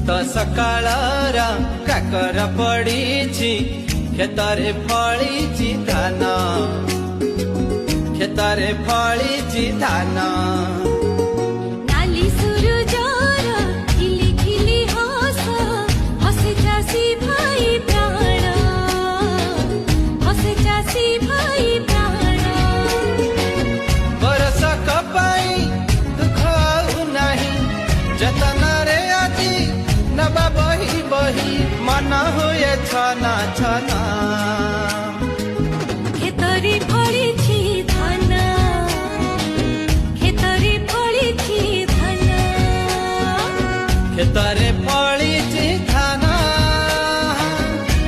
ତ ସକାଳର କାକର ପଡ଼ିଛି କ୍ଷେତରେ ଫଳିଛି ଧାନ କ୍ଷେତରେ ଫଳିଛି ଧାନ ନାଲି ସୂରୁଜର ଖିଲି ଖିଲି ହସ ହସେ ଚାଷୀ ଭାଇ ପ୍ରାଣ ହସେ ଚାଷୀ ଭାଇ ପ୍ରାଣ ବରଷକ ପାଇଁ ଦୁଃଖ ଆଉ ନାହିଁ ଯତନରେ ଆଜି ନବା ବହି ବହି ମନ ହୁଏ ଛନା ଛନା କ୍ଷେତରେ ଫଳିଛି ଧାନ କ୍ଷେତରେ ଫଳିଛି ଧାନ କ୍ଷେତରେ ଫଳିଛି ଧାନ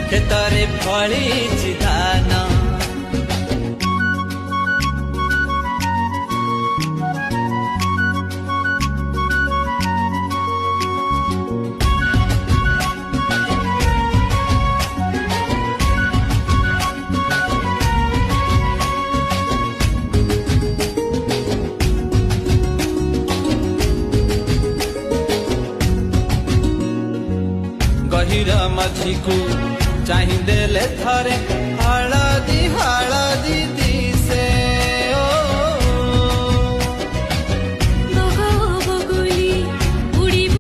କ୍ଷେତରେ ଫଳିଛି ଧାନ ଗହିର ମଝିକୁ ଚାହିଁ ଦେଲେ ଥରେ ହଳଦୀ